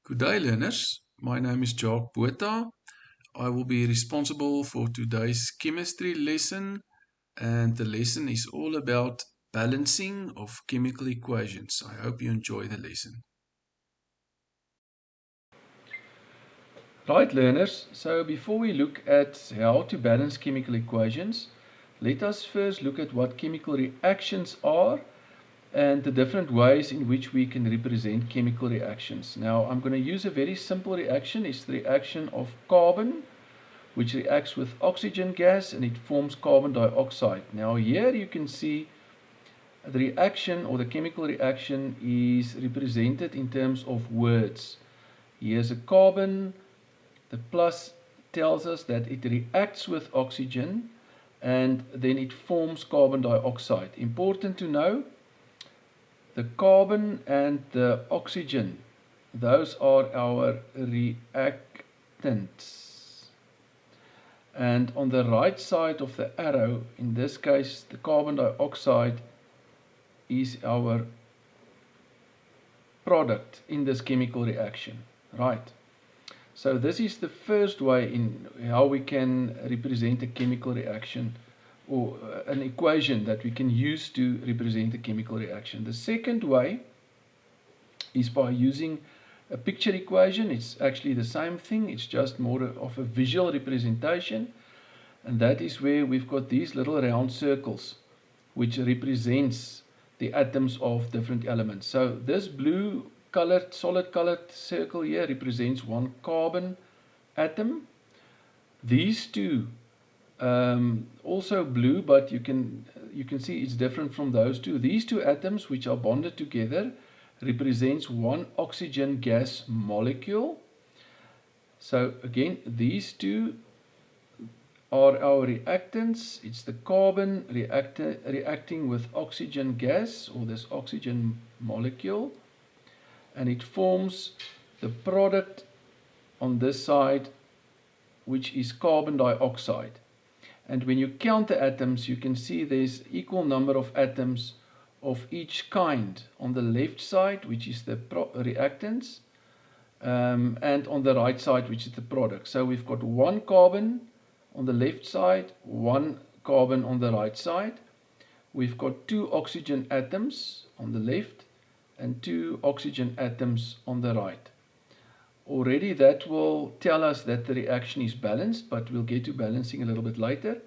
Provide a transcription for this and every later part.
Good day, learners. My name is Jacques Botha. I will be responsible for today's chemistry lesson, and the lesson is all about balancing of chemical equations. I hope you enjoy the lesson. Right, learners, so before we look at how to balance chemical equations, let us first look at what chemical reactions are and the different ways in which we can represent chemical reactions. Now, I'm going to use a very simple reaction. It's the reaction of carbon, which reacts with oxygen gas and it forms carbon dioxide. Now, here you can see the reaction or the chemical reaction is represented in terms of words. Here's a carbon. The plus tells us that it reacts with oxygen and then it forms carbon dioxide. Important to know, the carbon and the oxygen, those are our reactants. And on the right side of the arrow, in this case, the carbon dioxide is our product in this chemical reaction, right? So this is the first way in how we can represent a chemical reaction or an equation that we can use to represent a chemical reaction. The second way is by using a picture equation. It's actually the same thing, it's just more of a visual representation, and that is where we've got these little round circles which represents the atoms of different elements. So this blue colored, solid colored circle here represents one carbon atom. These two also blue, but you can see it's different from those two. These two atoms which are bonded together represents one oxygen gas molecule. So again, these two are our reactants. It's the carbon reacting with oxygen gas or this oxygen molecule, and it forms the product on this side, which is carbon dioxide. And when you count the atoms, you can see there's equal number of atoms of each kind on the left side, which is the reactants, and on the right side, which is the product. So we've got one carbon on the left side, one carbon on the right side. We've got two oxygen atoms on the left and two oxygen atoms on the right. Already that will tell us that the reaction is balanced, but we'll get to balancing a little bit later.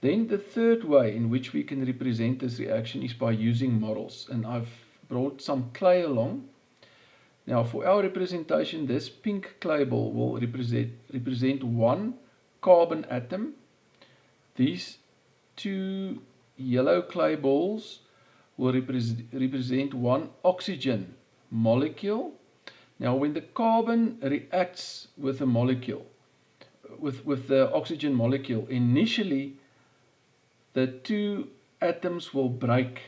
Then the third way in which we can represent this reaction is by using models, and I've brought some clay along. Now for our representation, this pink clay ball will represent one carbon atom. These two yellow clay balls will represent one oxygen molecule. Now when the carbon reacts with the molecule, with the oxygen molecule, initially the two atoms will break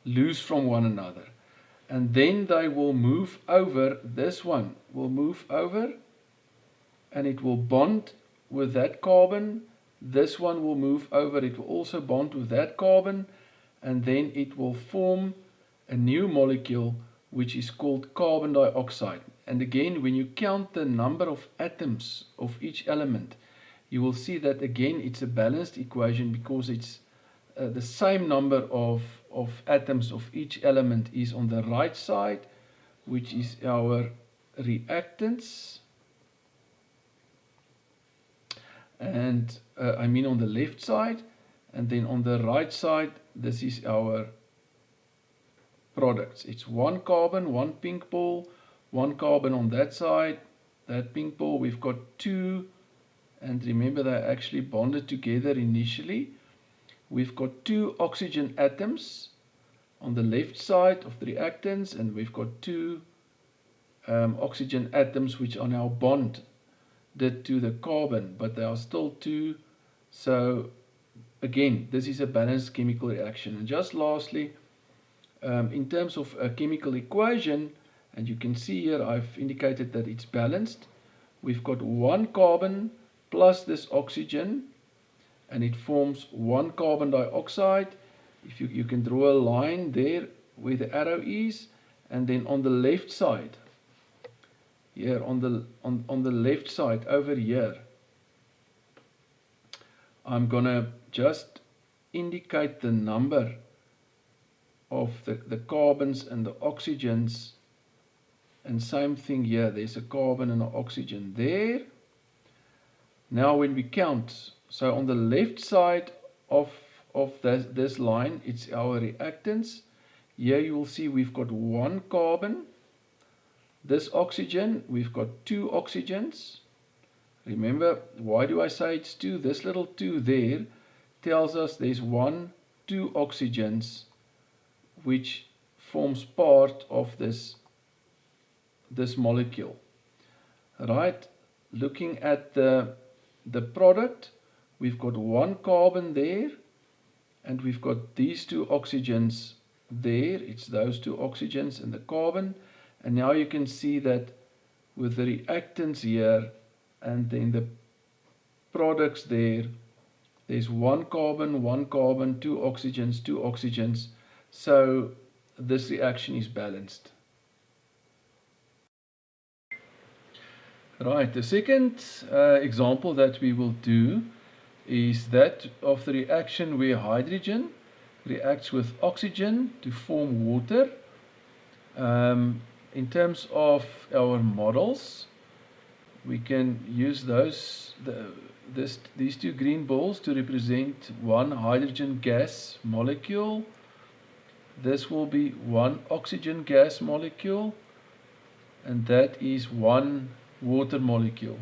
loose from one another, and then they will move over. This one will move over and it will bond with that carbon. This one will move over, it will also bond with that carbon, and then it will form a new molecule which is called carbon dioxide. And again, when you count the number of atoms of each element, you will see that again it's a balanced equation, because it's the same number of atoms of each element is on the right side, which is our reactants, and I mean on the left side, and then on the right side this is our products. It's one carbon, one pink ball, one carbon on that side, that pink ball. We've got two, and remember they're actually bonded together initially. We've got two oxygen atoms on the left side of the reactants, and we've got two oxygen atoms which are now bonded to the carbon, but there are still two. So again, this is a balanced chemical reaction. And just lastly, in terms of a chemical equation, and you can see here I've indicated that it's balanced. We've got one carbon plus this oxygen, and it forms one carbon dioxide. If you can draw a line there where the arrow is, and then on the left side here on the left side over here, I'm gonna just indicate the number of the carbons and the oxygens, and same thing here, there's a carbon and an oxygen there. Now when we count, so on the left side of this line, it's our reactants. Here you will see we've got 1 carbon. This oxygen, we've got 2 oxygens. Remember, why do I say it's 2? This little 2 there tells us there's 2 oxygens which forms part of this molecule. Right? Looking at the product, we've got 1 carbon there, and we've got these 2 oxygens there. It's those 2 oxygens and the carbon. And now you can see that with the reactants here and then the products there, there's 1 carbon, 2 oxygens, 2 oxygens. So this reaction is balanced. Right, the second example that we will do is that of the reaction where hydrogen reacts with oxygen to form water. In terms of our models, we can use these 2 green balls to represent 1 hydrogen gas molecule. This will be 1 oxygen gas molecule, and that is 1 water molecule.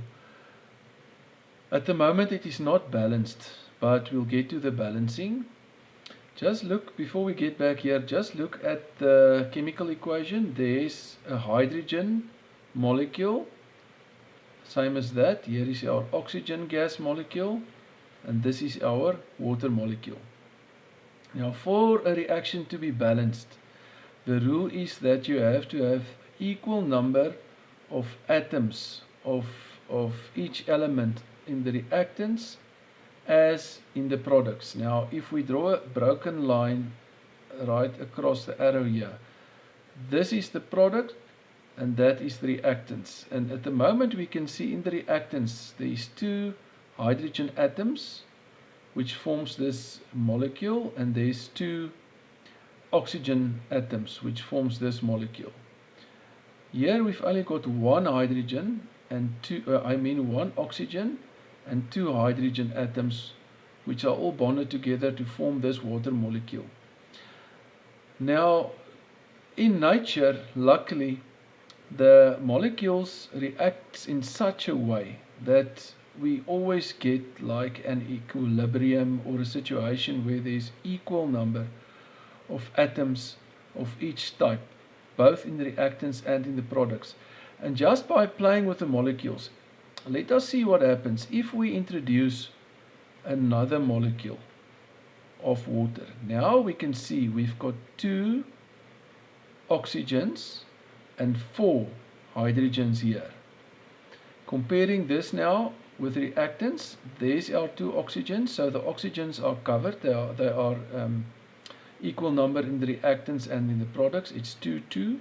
At the moment it is not balanced, but we'll get to the balancing. Just look, before we get back here, just look at the chemical equation. There's a hydrogen molecule, same as that. Here is our oxygen gas molecule, and this is our water molecule. Now for a reaction to be balanced, the rule is that you have to have equal number of atoms of each element in the reactants as in the products. Now if we draw a broken line right across the arrow here, this is the product and that is the reactants. And at the moment we can see in the reactants there's 2 hydrogen atoms which forms this molecule, and there's 2 oxygen atoms which forms this molecule. Here we've only got 1 hydrogen and 1 oxygen and 2 hydrogen atoms which are all bonded together to form this water molecule. Now in nature, luckily, the molecules react in such a way that we always get like an equilibrium, or a situation where there's equal number of atoms of each type, both in the reactants and in the products. And just by playing with the molecules, let us see what happens if we introduce another molecule of water. Now we can see we've got 2 oxygens and 4 hydrogens here. Comparing this now with reactants, there's our 2 oxygens, so the oxygens are covered, they are equal number in the reactants and in the products, it's 2, 2.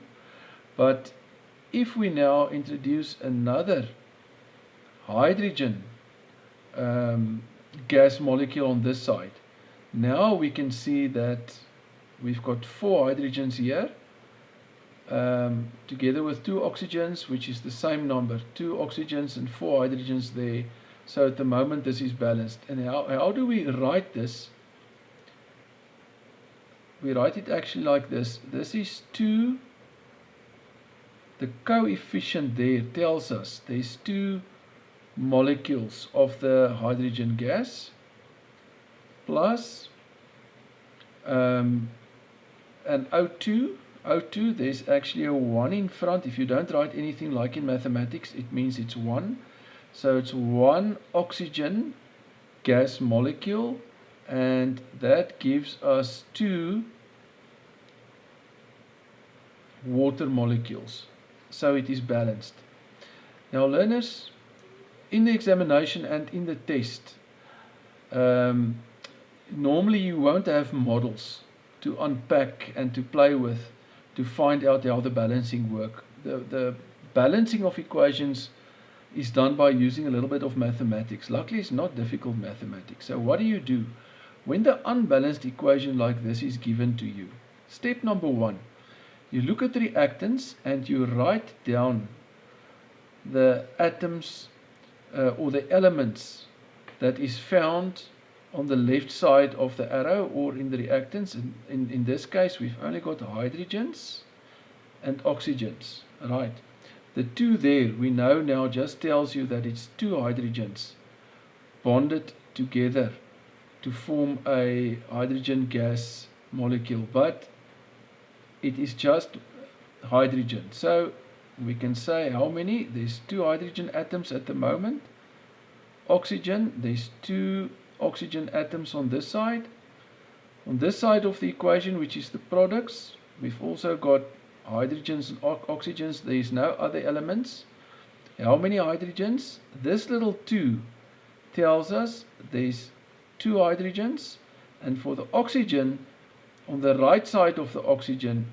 But if we now introduce another hydrogen gas molecule on this side, now we can see that we've got 4 hydrogens here, together with 2 oxygens, which is the same number, 2 oxygens and 4 hydrogens there. So at the moment this is balanced. And how do we write this? We write it actually like this. This is 2, the coefficient there tells us there's 2 molecules of the hydrogen gas plus an O2. O2, there's actually a 1 in front. If you don't write anything like in mathematics, it means it's 1. So it's 1 oxygen gas molecule, and that gives us 2 water molecules. So it is balanced. Now learners, in the examination and in the test, normally you won't have models to unpack and to play with to find out how the balancing work. The balancing of equations is done by using a little bit of mathematics. Luckily, it's not difficult mathematics. So what do? When the unbalanced equation like this is given to you, step number 1, you look at the reactants and you write down the atoms or the elements that is found on the left side of the arrow or in the reactants. In this case, we've only got hydrogens and oxygens, right? The 2 there, we know now, just tells you that it's 2 hydrogens bonded together to form a hydrogen gas molecule, but it is just hydrogen. So we can say how many? There's 2 hydrogen atoms at the moment. Oxygen, there's 2 oxygen atoms on this side. On this side of the equation, which is the products, we've also got hydrogens and oxygens. There's no other elements. How many hydrogens? This little 2 tells us there's 2 hydrogens, and for the oxygen, on the right side of the oxygen,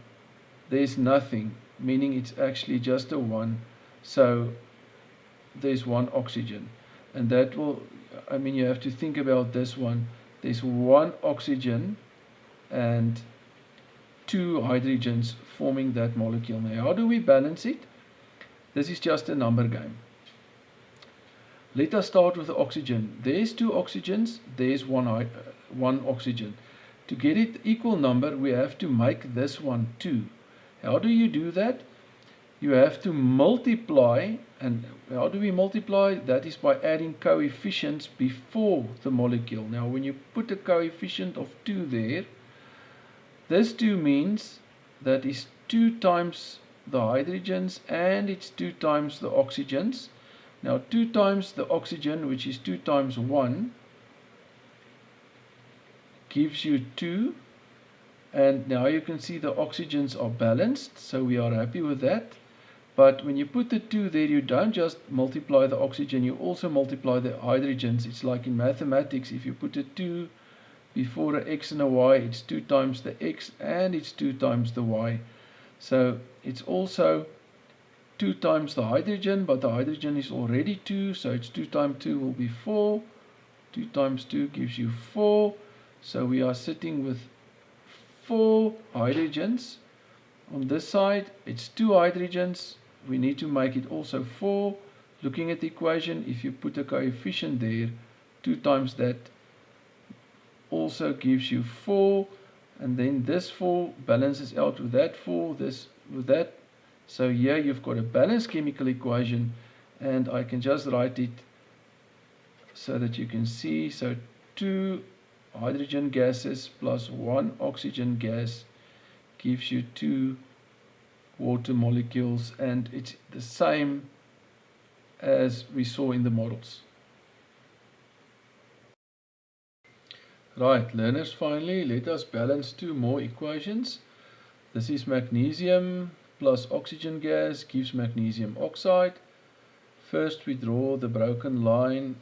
there's nothing, meaning it's actually just a 1. So there's 1 oxygen, and that will, you have to think about this one. There's 1 oxygen and 2 hydrogens forming that molecule. Now, how do we balance it? This is just a number game. Let us start with the oxygen. There's 2 oxygens, there's 1 oxygen. To get it equal number, we have to make this one 2. How do you do that? You have to multiply, and how do we multiply? That is by adding coefficients before the molecule. Now, when you put a coefficient of 2 there, this 2 means that is 2 times the hydrogens and it's 2 times the oxygens. Now 2 times the oxygen, which is 2 times 1, gives you 2. And now you can see the oxygens are balanced, so we are happy with that. But when you put the 2 there, you don't just multiply the oxygen, you also multiply the hydrogens. It's like in mathematics, if you put a 2 before a x and a y, it's 2 times the x and it's 2 times the y. So it's also 2 times the hydrogen, but the hydrogen is already 2, so it's 2 times 2 will be 4. 2 times 2 gives you 4. So we are sitting with 4 hydrogens. On this side, it's 2 hydrogens. We need to make it also 4. Looking at the equation, if you put a coefficient there, 2 times that also gives you 4, and then this 4 balances out with that 4, this with that. So here you've got a balanced chemical equation, and I can just write it so that you can see. So 2 hydrogen gases plus 1 oxygen gas gives you 2 water molecules, and it's the same as we saw in the models. Right, learners, finally, let us balance 2 more equations. This is magnesium plus oxygen gas gives magnesium oxide. First, we draw the broken line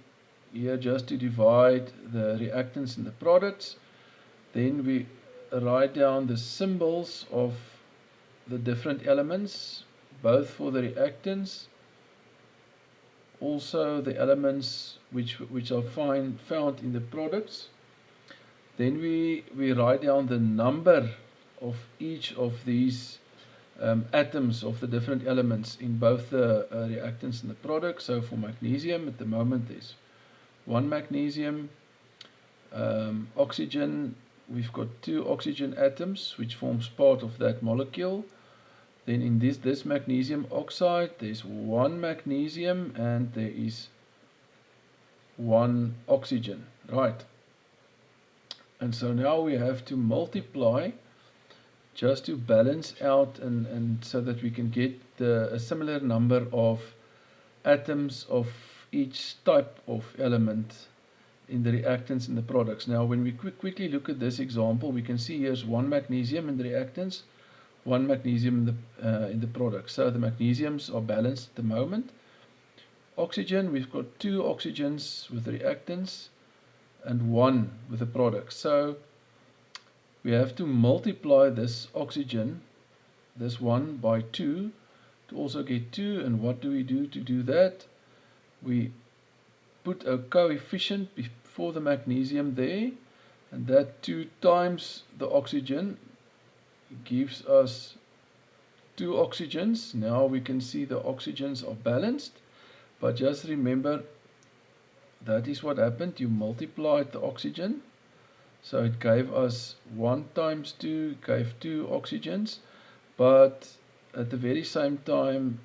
here just to divide the reactants and the products. Then we write down the symbols of the different elements, both for the reactants, also the elements which are found in the products. Then we write down the number of each of these atoms of the different elements in both the reactants and the products. So for magnesium, at the moment there's 1 magnesium. Oxygen, we've got 2 oxygen atoms which forms part of that molecule. Then in this magnesium oxide, there's 1 magnesium and there is 1 oxygen, right? And so now we have to multiply just to balance out and so that we can get a similar number of atoms of each type of element in the reactants and the products. Now when we quickly look at this example, we can see here's 1 magnesium in the reactants, 1 magnesium in the products. So the magnesiums are balanced at the moment. Oxygen, we've got 2 oxygens with the reactants and 1 with the products. So we have to multiply this oxygen, this one, by 2 to also get 2. And what do we do to do that? We put a coefficient before the magnesium there, and that 2 times the oxygen gives us 2 oxygens. Now we can see the oxygens are balanced, but just remember that is what happened. You multiplied the oxygen, so it gave us 1 times 2 gave 2 oxygens, but at the very same time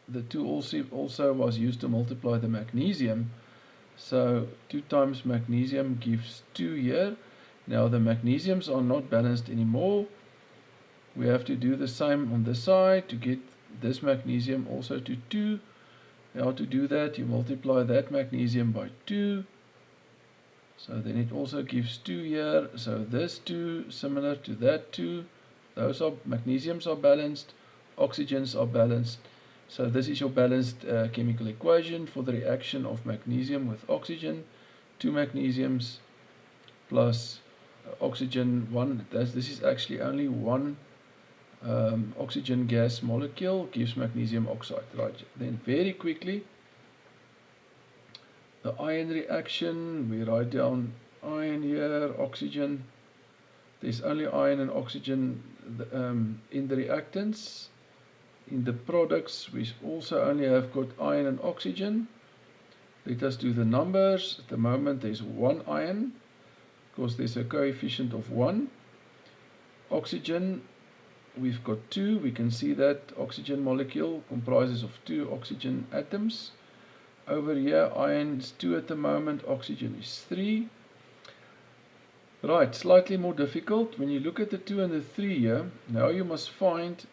the 2 also was used to multiply the magnesium, so 2 times magnesium gives 2 here. Now the magnesiums are not balanced anymore. We have to do the same on this side to get this magnesium also to 2. Now to do that, you multiply that magnesium by 2. So then it also gives 2 here. So this 2 similar to that 2. Those are magnesiums are balanced, oxygens are balanced. So this is your balanced chemical equation for the reaction of magnesium with oxygen. 2 magnesiums plus oxygen 1. This is actually only 1 oxygen gas molecule gives magnesium oxide. Right. Then very quickly, the ion reaction, we write down ion here, oxygen. There's only ion and oxygen in the reactants. In the products, we also only have got ion and oxygen. Let us do the numbers. At the moment, there's 1 ion, because there's a coefficient of 1. Oxygen, we've got 2. We can see that oxygen molecule comprises of 2 oxygen atoms. Over here, iron is 2 at the moment, oxygen is 3. Right, slightly more difficult. When you look at the 2 and the 3 here, now you must find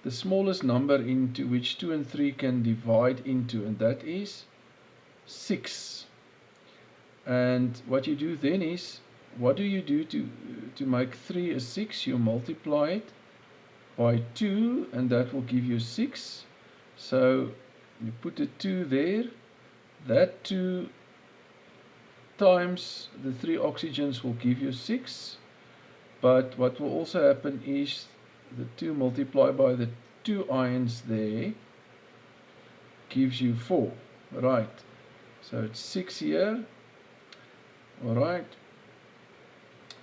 the smallest number into which 2 and 3 can divide into, and that is 6. And what you do then is, what do you do to make 3 a 6? You multiply it by 2, and that will give you 6. So you put a 2 there. That 2 times the 3 oxygens will give you 6. But what will also happen is the 2 multiplied by the 2 ions there gives you 4. Right. So it's 6 here. Alright.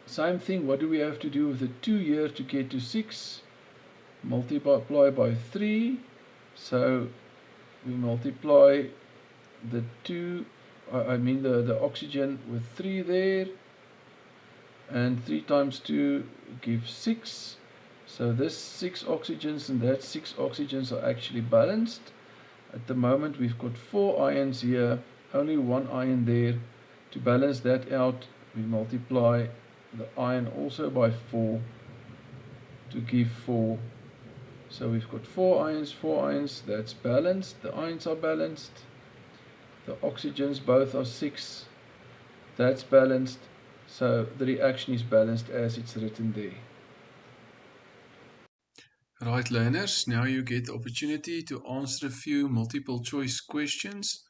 Same thing, what do we have to do with the 2 here to get to 6? Multiply by 3. So we multiply the 2, the oxygen with 3 there, and 3 times 2 gives 6. So this 6 oxygens and that 6 oxygens are actually balanced. At the moment we've got 4 ions here, only 1 ion there. To balance that out, we multiply the ion also by 4 to give 4. So we've got 4 ions, that's balanced. The ions are balanced. The oxygens both are 6, that's balanced. So the reaction is balanced as it's written there. Right, learners, now you get the opportunity to answer a few multiple choice questions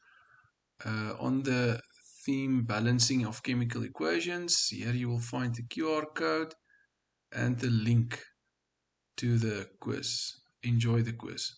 on the theme balancing of chemical equations. Here you will find the QR code and the link to the quiz. Enjoy the quiz.